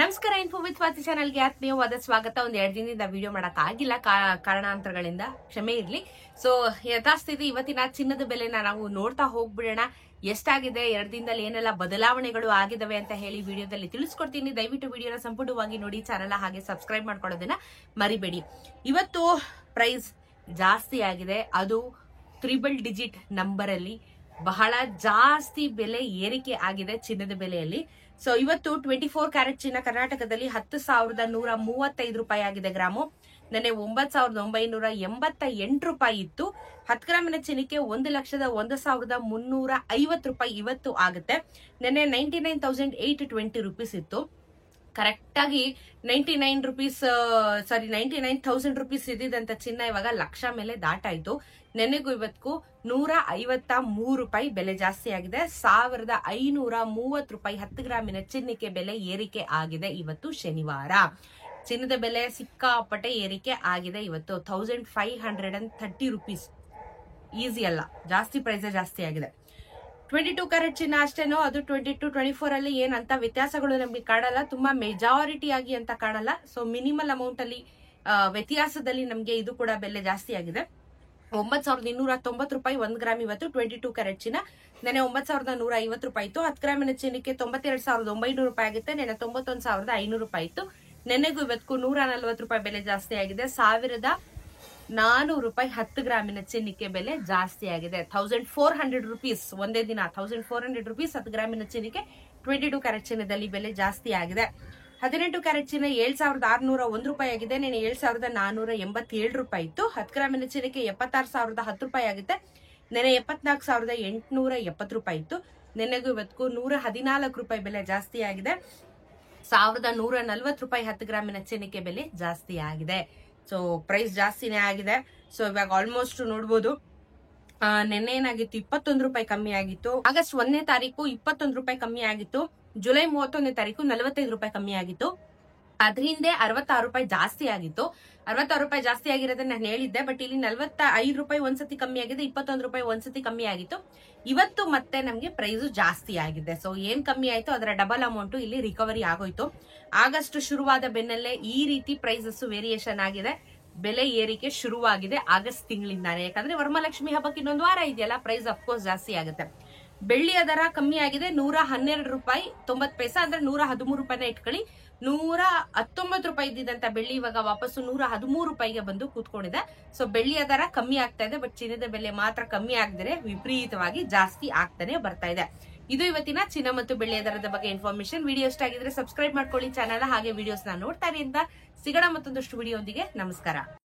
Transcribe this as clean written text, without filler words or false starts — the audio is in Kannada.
ನಮಸ್ಕಾರ, ಇನ್ಫೋ ವಿತ್ ಸ್ವಾತಿ ಚಾನಲ್ಗೆ ಆತ್ಮೀಯವಾದ ಸ್ವಾಗತ. ಒಂದ್ 2 ದಿನದಿಂದ ವಿಡಿಯೋ ಮಾಡಕ್ ಆಗಿಲ್ಲ, ಕಾರಣಾಂತರಗಳಿಂದ ಕ್ಷಮೆ ಇರ್ಲಿ. ಸೊ ಯಥಾಸ್ಥಿತಿ ಇವತ್ತಿನ ಚಿನ್ನದ ಬೆಲೆನ ನಾವು ನೋಡ್ತಾ ಹೋಗ್ಬಿಡೋಣ. ಎಷ್ಟಾಗಿದೆ, 2 ದಿನದಲ್ಲಿ ಏನೆಲ್ಲ ಬದಲಾವಣೆಗಳು ಆಗಿದಾವೆ ಅಂತ ಹೇಳಿ ವಿಡಿಯೋದಲ್ಲಿ ತಿಳಿಸ್ಕೊಡ್ತೀನಿ. ದಯವಿಟ್ಟು ವಿಡಿಯೋನ ಸಂಪೂರ್ಣವಾಗಿ ನೋಡಿ, ಚಾನಲ್ ಹಾಗೆ ಸಬ್ಸ್ಕ್ರೈಬ್ ಮಾಡ್ಕೊಳ್ಳೋದನ್ನ ಮರಿಬೇಡಿ. ಇವತ್ತು ಪ್ರೈಸ್ ಜಾಸ್ತಿ ಆಗಿದೆ, ಅದು 3 ಡಿಜಿಟ್ ನಂಬರ್ ಅಲ್ಲಿ ಬಹಳ ಜಾಸ್ತಿ ಬೆಲೆ ಏರಿಕೆ ಆಗಿದೆ ಚಿನ್ನದ ಬೆಲೆಯಲ್ಲಿ. ಸೊ ಇವತ್ತು 24 ಕ್ಯಾರೆಟ್ ಚಿನ್ನ ಕರ್ನಾಟಕದಲ್ಲಿ 10,135 ರೂಪಾಯಿ ಆಗಿದೆ ಗ್ರಾಮು. ನೆನ್ನೆ 9,988 ರೂಪಾಯಿ ಇತ್ತು. 10 ಗ್ರಾಮಿನ ಚಿನ್ನಕ್ಕೆ 1,01,350 ರೂಪಾಯಿ ಇವತ್ತು ಆಗುತ್ತೆ. ನೆನ್ನೆ 99,820 ರೂಪೀಸ್ ಇತ್ತು. ಕರೆಕ್ಟ್ ಆಗಿ 99,000 ರೂಪೀಸ್ ಇದ್ದಿದ್ದಂತ ಚಿನ್ನ ಇವಾಗ ಲಕ್ಷ ಮೇಲೆ ದಾಟಾಯ್ತು. ನೆನೆಗೂ ಇವತ್ತು 153 ರೂಪಾಯಿ ಬೆಲೆ ಜಾಸ್ತಿ ಆಗಿದೆ. 1,530 ರೂಪಾಯಿ 10 ಗ್ರಾಮಿನ ಚಿನ್ನಕ್ಕೆ ಬೆಲೆ ಏರಿಕೆ ಆಗಿದೆ. ಇವತ್ತು ಶನಿವಾರ ಚಿನ್ನದ ಬೆಲೆ ಸಿಕ್ಕಾಪಟ್ಟೆ ಏರಿಕೆ ಆಗಿದೆ. ಇವತ್ತು 1,530 ರೂಪೀಸ್. ಈಸಿ ಅಲ್ಲ, ಜಾಸ್ತಿ ಪ್ರೈಸ್ ಜಾಸ್ತಿ ಆಗಿದೆ. 22 ಕ್ಯಾರೆಟ್ ಚಿನ್ನ ಅಷ್ಟೇನೋ, ಅದು 22, 24 ಅಲ್ಲಿ ಏನಂತ ವ್ಯತ್ಯಾಸಗಳು ನಮ್ಗೆ ಕಾಣಲ್ಲ, ತುಂಬಾ ಮೆಜಾರಿಟಿ ಆಗಿ ಅಂತ ಕಾಣಲ್ಲ. ಸೊ ಮಿನಿಮಲ್ ಅಮೌಂಟ್ ಅಲ್ಲಿ ವ್ಯತ್ಯಾಸದಲ್ಲಿ ನಮ್ಗೆ ಇದು ಕೂಡ ಬೆಲೆ ಜಾಸ್ತಿ ಆಗಿದೆ. 9,290 ರೂಪಾಯಿ 1 ಗ್ರಾಮ್ ಇವತ್ತು 22 ಕ್ಯಾರೆಟ್ ಚಿನ್ನ. ನೆನೆ 9,150 ರೂಪಾಯಿ ಇತ್ತು. 10 ಗ್ರಾಮಿನ ಚಿನ್ನಕ್ಕೆ 92,900 ರೂಪಾಯಿ ಆಗುತ್ತೆ. ನೆನೆ 91,500 ರೂಪಾಯಿ ಇತ್ತು. ನೆನೆಗೂ ಇವತ್ತು 140 ರೂಪಾಯಿ ಬೆಲೆ ಜಾಸ್ತಿ ಆಗಿದೆ. 1,400 ರೂಪಾಯಿ 10 ಗ್ರಾಮಿನ ಚಿನ್ನಕ್ಕೆ ಬೆಲೆ ಜಾಸ್ತಿ ಆಗಿದೆ. 1,400 ರೂಪೀಸ್ ಒಂದೇ ದಿನ, 1,400 ರೂಪೀಸ್ 10 ಗ್ರಾಮಿನ ಚಿನ್ನಕ್ಕೆ 22 ಕ್ಯಾರೆಟ್ ಚಿನ್ನದಲ್ಲಿ ಬೆಲೆ ಜಾಸ್ತಿ ಆಗಿದೆ. 18 ಕ್ಯಾರೆಟ್ ಚಿನ್ನ 7,601 ರೂಪಾಯಿ ಆಗಿದೆ. ನೆನೆ 7,487 ರೂಪಾಯಿ ಇತ್ತು. 10 ಗ್ರಾಮಿನ ಚಿನ್ನಕ್ಕೆ 76,010 ರೂಪಾಯಿ ಆಗುತ್ತೆ. ನೆನೆ 74,870 ರೂಪಾಯಿ ಇತ್ತು. ನೆನೆಗೂ ಇವತ್ತು 114 ರೂಪಾಯಿ ಬೆಲೆ ಜಾಸ್ತಿ ಆಗಿದೆ. 1,140 ರೂಪಾಯಿ 10 ಗ್ರಾಮಿನ ಚಿನ್ನಕ್ಕೆ ಬೆಲೆ ಜಾಸ್ತಿ ಆಗಿದೆ. ಸೊ ಪ್ರೈಸ್ ಜಾಸ್ತಿನೇ ಆಗಿದೆ. ಸೊ ಇವಾಗ ಆಲ್ಮೋಸ್ಟ್ ನೋಡ್ಬೋದು, ನೆನ್ನೆ ಏನಾಗಿತ್ತು, 21 ರೂಪಾಯಿ ಕಮ್ಮಿ ಆಗಿತ್ತು. ಆಗಸ್ಟ್ 1ನೇ ತಾರೀಕು 21 ರೂಪಾಯಿ ಕಮ್ಮಿ ಆಗಿತ್ತು. ಜುಲೈ 31ನೇ ತಾರೀಕು 45 ರೂಪಾಯಿ ಕಮ್ಮಿ ಆಗಿತ್ತು. ಅದ್ರ ಹಿಂದೆ 66 ರೂಪಾಯಿ ಜಾಸ್ತಿ ಆಗಿತ್ತು. 66 ರೂಪಾಯಿ ಜಾಸ್ತಿ ಆಗಿರೋದನ್ನ ನಾನು ಹೇಳಿದ್ದೆ. ಬಟ್ ಇಲ್ಲಿ 45 ರೂಪಾಯಿ ಒಂದ್ಸತಿ ಕಮ್ಮಿ ಆಗಿದೆ, 21 ರೂಪಾಯಿ ಒಂದ್ಸತಿ ಕಮ್ಮಿ ಆಗಿತ್ತು. ಇವತ್ತು ಮತ್ತೆ ನಮ್ಗೆ ಪ್ರೈಸ್ ಜಾಸ್ತಿ ಆಗಿದೆ. ಸೊ ಏನ್ ಕಮ್ಮಿ ಆಯ್ತು ಅದರ ಡಬಲ್ ಅಮೌಂಟ್ ಇಲ್ಲಿ ರಿಕವರಿ ಆಗೋಯ್ತು. ಆಗಸ್ಟ್ ಶುರುವಾದ ಬೆನ್ನಲ್ಲೇ ಈ ರೀತಿ ಪ್ರೈಸಸ್ ವೇರಿಯೇಷನ್ ಆಗಿದೆ. ಬೆಲೆ ಏರಿಕೆ ಶುರುವಾಗಿದೆ ಆಗಸ್ಟ್ ತಿಂಗಳಿಂದಾನೆ. ಯಾಕಂದ್ರೆ ವರಮಹಾಲಕ್ಷ್ಮಿ ಹಬ್ಬಕ್ಕೆ ಇನ್ನೊಂದು ವಾರ ಇದೆಯಲ್ಲ, ಪ್ರೈಸ್ ಅಫ್ಕೋರ್ಸ್ ಜಾಸ್ತಿ ಆಗುತ್ತೆ. ಬೆಳ್ಳಿಯ ದರ ಕಮ್ಮಿ ಆಗಿದೆ, 112 ರೂಪಾಯಿ 90 ಪೈಸಾ, ಅಂದ್ರೆ 113 ರೂಪಾಯಿನ ಇಟ್ಕೊಳ್ಳಿ. 119 ರೂಪಾಯಿ ಇದ್ದಿದ್ದಂತ ಬೆಳ್ಳಿ ಇವಾಗ ವಾಪಸ್ಸು 113 ರೂಪಾಯಿಗೆ ಬಂದು ಕೂತ್ಕೊಂಡಿದೆ. ಸೊ ಬೆಳ್ಳಿಯ ದರ ಕಮ್ಮಿ ಆಗ್ತಾ ಇದೆ, ಬಟ್ ಚಿನ್ನದ ಬೆಲೆ ಮಾತ್ರ ಕಮ್ಮಿ ಆಗದೆ ವಿಪರೀತವಾಗಿ ಜಾಸ್ತಿ ಆಗ್ತಾನೆ ಬರ್ತಾ ಇದೆ. ಇದು ಇವತ್ತಿನ ಚಿನ್ನ ಮತ್ತು ಬೆಳ್ಳಿಯ ದರದ ಬಗ್ಗೆ ಇನ್ಫಾರ್ಮೇಶನ್. ವಿಡಿಯೋ ಇಷ್ಟ ಆಗಿದ್ರೆ ಸಬ್ಸ್ಕ್ರೈಬ್ ಮಾಡ್ಕೊಳ್ಳಿ ಚಾನಲ್, ಹಾಗೆ ವಿಡಿಯೋಸ್ ನೋಡ್ತಾರೆ ಅಂತ ಸಿಗೋಣ ಮತ್ತೊಂದಷ್ಟು ವಿಡಿಯೋ ಒಂದಿಗೆ. ನಮಸ್ಕಾರ.